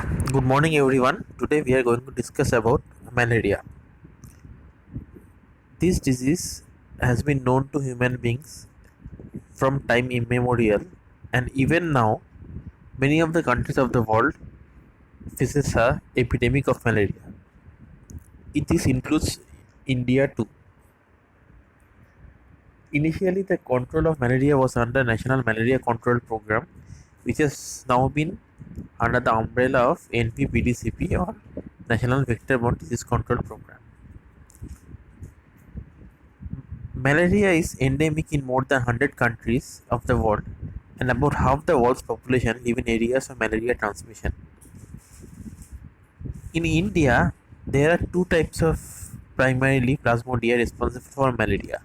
Good morning, everyone. Today we are going to discuss about malaria. This disease has been known to human beings from time immemorial, and even now, many of the countries of the world faces a epidemic of malaria. This includes India too. Initially, the control of malaria was under National Malaria Control Program, which has now been under the umbrella of NPPDCP or National Vector-Borne Disease Control Program. Malaria is endemic in more than 100 countries of the world, and about half the world's population live in areas of malaria transmission. In India, there are two types of primarily plasmodia responsible for malaria: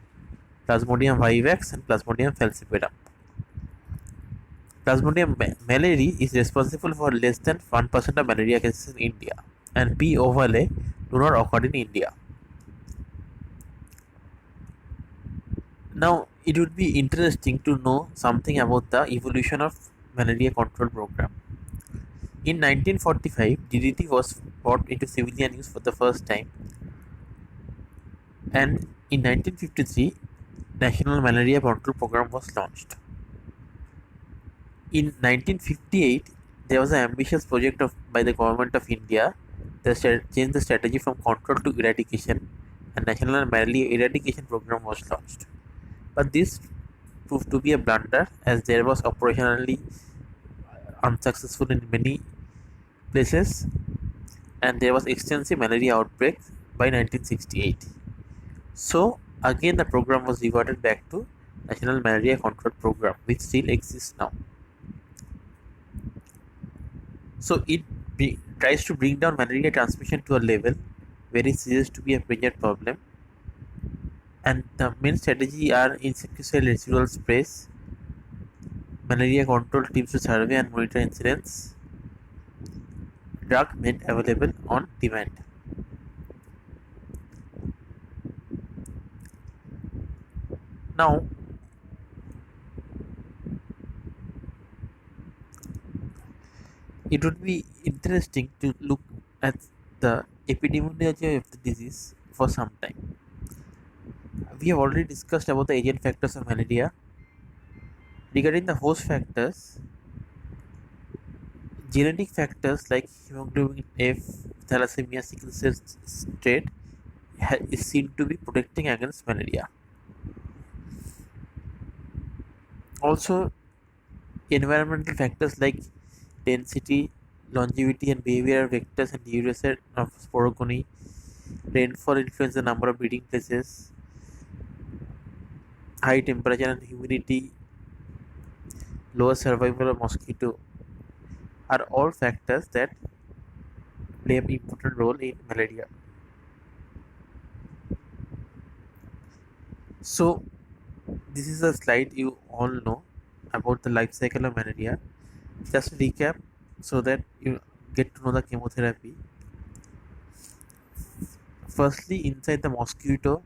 Plasmodium vivax and Plasmodium falciparum. Plasmodium malariae is responsible for less than 1% of malaria cases in India, and P. ovale do not occur in India. Now, it would be interesting to know something about the evolution of malaria control program. In 1945, DDT was brought into civilian use for the first time, and in 1953, National Malaria Control Program was launched. In 1958, there was an ambitious project by the government of India that changed the strategy from control to eradication, and National Malaria Eradication Program was launched. But this proved to be a blunder as there was operationally unsuccessful in many places, and there was extensive malaria outbreak by 1968. So again the program was reverted back to National Malaria Control Program, which still exists now. So it tries to bring down malaria transmission to a level where it ceases to be a major problem, and the main strategy are insecticide residual sprays, malaria control teams to survey and monitor incidents, drug made available on demand. Now, it would be interesting to look at the epidemiology of the disease for some time. We have already discussed about the agent factors of malaria. Regarding the host factors, genetic factors like hemoglobin F, thalassemia, sickle cell trait is seen to be protecting against malaria. Also, environmental factors like density, longevity, and behavioral vectors and duration of sporogony, rainfall influence the number of breeding places, high temperature and humidity, lower survival of mosquito are all factors that play an important role in malaria. So, this is a slide you all know about the life cycle of malaria. Just to recap so that you get to know the chemotherapy. Firstly, inside the mosquito,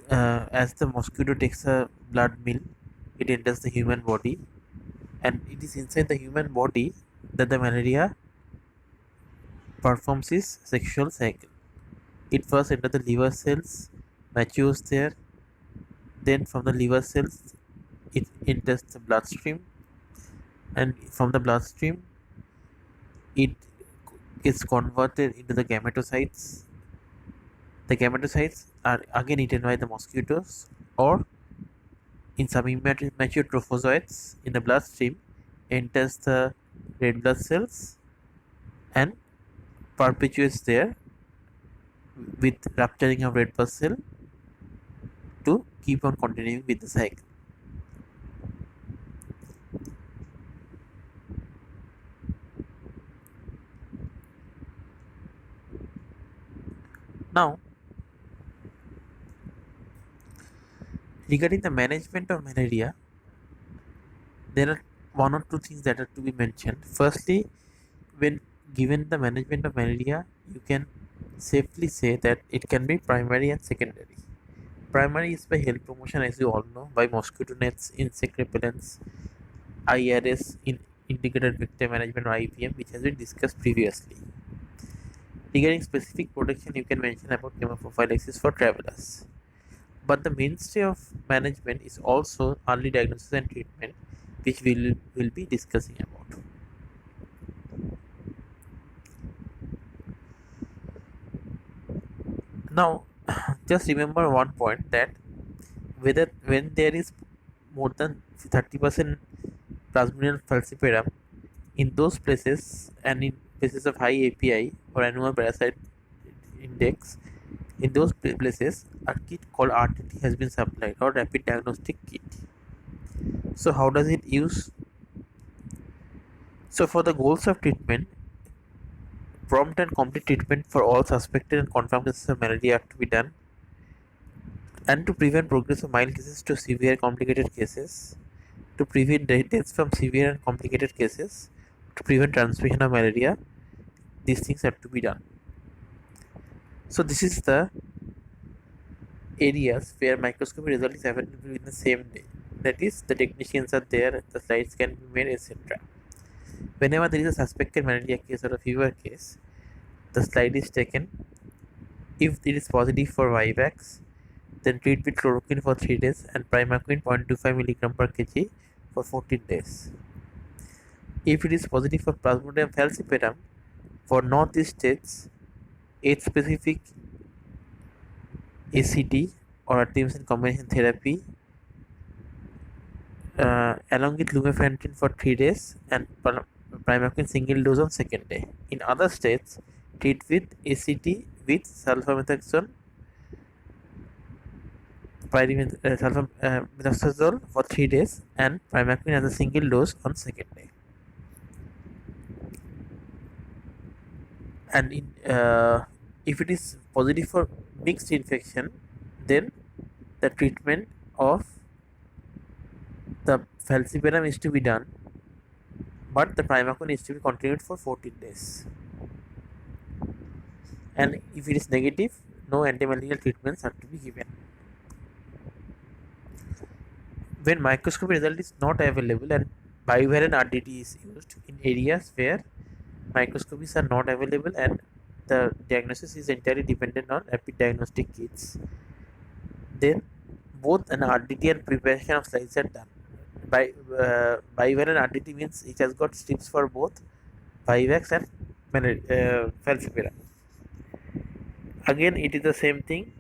as the mosquito takes a blood meal, it enters the human body, and it is inside the human body that the malaria performs its sexual cycle. It first enters the liver cells, matures there, then from the liver cells, it enters the bloodstream, and from the bloodstream, it gets converted into the gametocytes. The gametocytes are again eaten by the mosquitoes, or in some immature trophozoites in the bloodstream, enters the red blood cells and perpetuates there with rupturing of red blood cell to keep on continuing with the cycle. Now, regarding the management of malaria, there are one or two things that are to be mentioned. Firstly, when given the management of malaria, you can safely say that it can be primary and secondary. Primary is by health promotion, as you all know, by mosquito nets, insect repellents, IRS in Integrated Vector Management or IVM, which has been discussed previously. Regarding specific protection, you can mention about chemoprophylaxis for travelers. But the mainstay of management is also early diagnosis and treatment, which we will be discussing about. Now, just remember one point, that whether when there is more than 30% plasmodium falciparum, in those places and in places of high API or animal parasite index, in those places a kit called RTT has been supplied, or rapid diagnostic kit. So how does it use? So for the goals of treatment, prompt and complete treatment for all suspected and confirmed cases of malaria are to be done, and to prevent progress of mild cases to severe complicated cases, to prevent deaths from severe and complicated cases, to prevent transmission of malaria, these things have to be done. So this is the areas where microscopy result is available in the same day. That is, the technicians are there, the slides can be made, etc. Whenever there is a suspected malaria case or a fever case, the slide is taken. If it is positive for Vivax, then treat with chloroquine for 3 days and primaquine 0.25 mg per kg for 14 days. If it is positive for Plasmodium falciparum, for northeast states, age-specific ACT or artemisinin combination therapy along with lumefantrine for 3 days and primaquine single dose on second day. In other states, treat with ACT with sulfamethoxazole sulfamethoxazole for 3 days and primaquine as a single dose on second day. And if it is positive for mixed infection, then the treatment of the falciparum is to be done, but the primaquine is to be continued for 14 days. And if it is negative, no antimalarial treatments are to be given. When microscopy result is not available and bivalent RDT is used in areas where microscopies are not available and the diagnosis is entirely dependent on rapid diagnostic kits, then both an RDT and preparation of slides are done. Bivalent RDT means it has got strips for both Vivax and falciparum. Again, it is the same thing.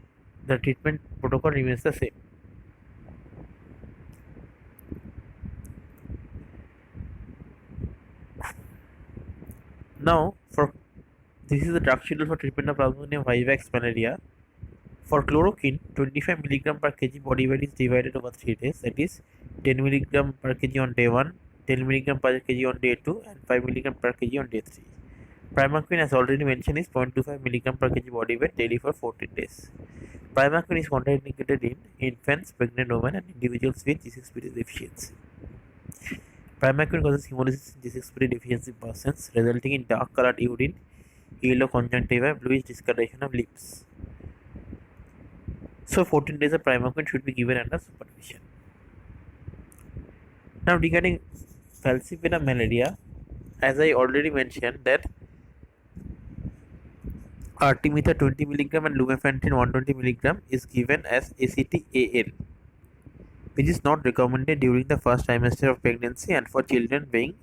The treatment protocol remains the same. Now, this is the drug schedule for treatment of Plasmodium vivax malaria. For chloroquine, 25 mg per kg body weight is divided over 3 days. That is 10 mg per kg on day 1, 10 mg per kg on day 2, and 5 mg per kg on day 3. Primaquine, as already mentioned, is 0.25 mg per kg body weight daily for 14 days. Primaquine is contraindicated in infants, pregnant women, and individuals with G6PD deficiency. Primaquine causes hemolysis in G6PD deficiency persons, resulting in dark colored urine, yellow conjunctiva, bluish discoloration of lips. So 14 days of primaquine should be given under supervision. Now regarding falciparum malaria, as I already mentioned that artemether 20 mg and lumefantrine 120 mg is given as ACT-AL, which is not recommended during the first trimester of pregnancy and for children weighing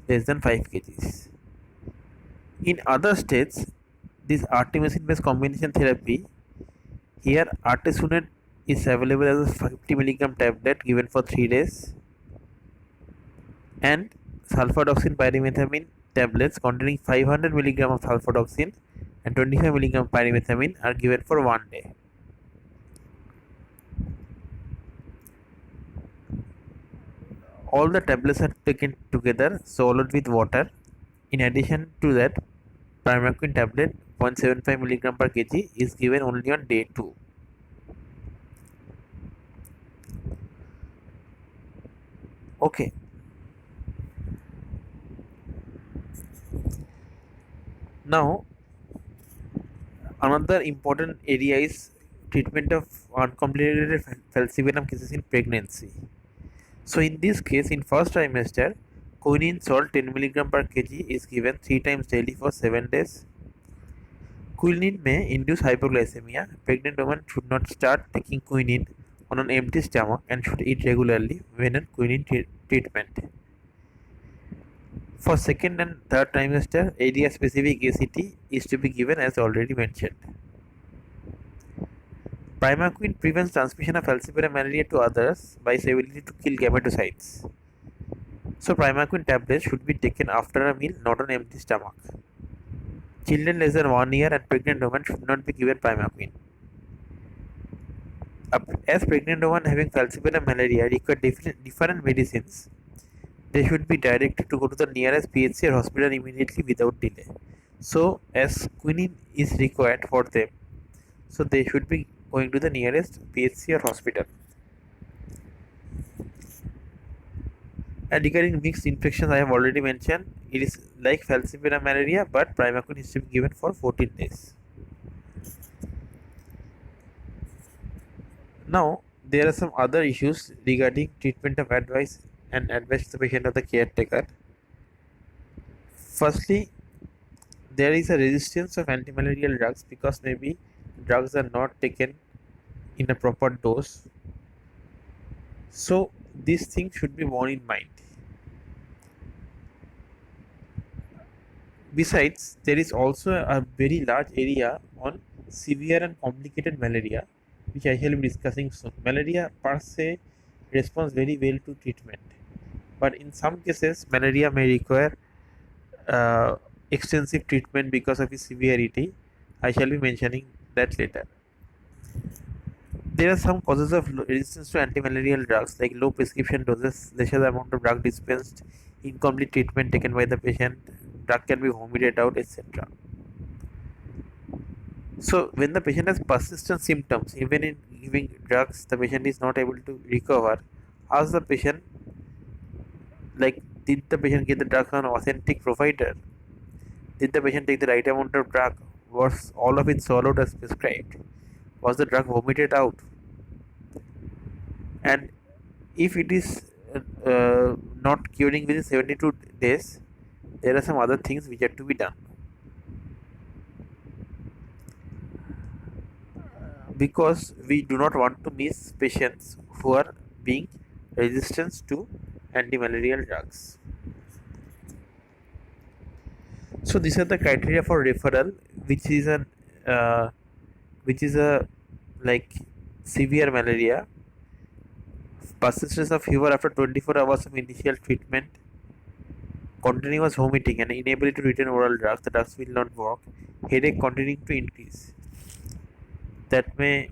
less than 5 kg. In other states, this artemisinin-based combination therapy, here artesunate is available as a 50 mg tablet given for 3 days, and sulfadoxine pyrimethamine tablets containing 500 mg of sulfadoxine and 25 mg pyrimethamine are given for 1 day. All the tablets are taken together, swallowed with water. In addition to that, primaquine tablet 0.75 mg per kg is given only on day 2. Okay. Now, another important area is treatment of uncomplicated falciparum cases in pregnancy. So in this case, in first trimester, quinine salt 10 mg per kg is given 3 times daily for 7 days. Quinine may induce hypoglycemia. Pregnant women should not start taking quinine on an empty stomach and should eat regularly when on quinine treatment. For second and third trimester, area-specific ACT is to be given as already mentioned. Primaquine prevents transmission of falciparum malaria to others by its ability to kill gametocytes. So primaquine tablets should be taken after a meal, not on empty stomach. Children less than 1 year and pregnant women should not be given primaquine. As pregnant women having falciparum malaria require different medicines, they should be directed to go to the nearest PHC or hospital immediately without delay. So as quinine is required for them, so they should be going to the nearest PHC or hospital. And regarding mixed infections, I have already mentioned it is like falciparum malaria, but primaquine is to be given for 14 days. Now, there are some other issues regarding treatment of advice and advice to the patient or the caretaker. Firstly, there is a resistance of antimalarial drugs because maybe drugs are not taken in a proper dose. So, this thing should be borne in mind. Besides, there is also a very large area on severe and complicated malaria, which I shall be discussing soon. Malaria per se responds very well to treatment, but in some cases, malaria may require extensive treatment because of its severity. I shall be mentioning that later. There are some causes of resistance to antimalarial drugs like low prescription doses, lesser amount of drug dispensed, incomplete treatment taken by the patient, drug can be vomited out, etc. So when the patient has persistent symptoms, even in giving drugs, the patient is not able to recover. Ask the patient, like, did the patient get the drug from an authentic provider? Did the patient take the right amount of drug? Was all of it swallowed as prescribed? Was the drug vomited out? And if it is not curing within 72 days, there are some other things which have to be done. Because we do not want to miss patients who are being resistant to antimalarial drugs. So these are the criteria for referral, which is a like severe malaria, persistence of fever after 24 hours of initial treatment, continuous vomiting and inability to retain oral drugs, the drugs will not work, headache continuing to increase. That may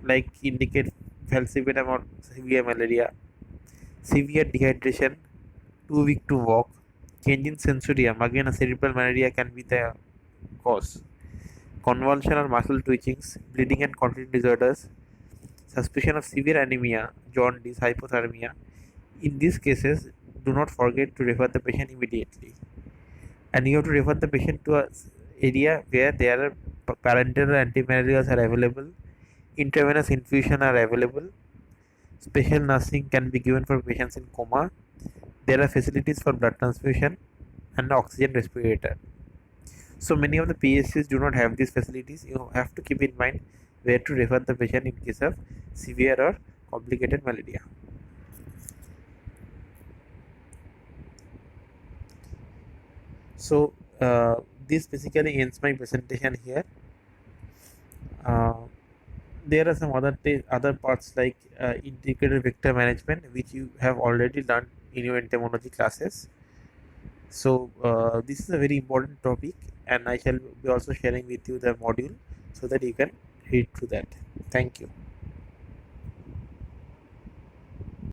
like indicate falciparum or severe malaria. Severe dehydration, too weak to walk, change in sensorium, again a cerebral malaria can be the cause. Convulsion or muscle twitchings, bleeding and continence disorders, suspicion of severe anemia, jaundice, hypothermia. In these cases, do not forget to refer the patient immediately. And you have to refer the patient to an area where there are parenteral antimalarials are available, intravenous infusion are available, special nursing can be given for patients in coma, there are facilities for blood transfusion and oxygen respirator. So many of the PSCs do not have these facilities. You have to keep in mind where to refer the patient in case of severe or complicated malaria. So this basically ends my presentation here. There are some other parts like integrated vector management, which you have already learned in your entomology classes. So this is a very important topic, and I shall be also sharing with you the module so that you can read through that. Thank you.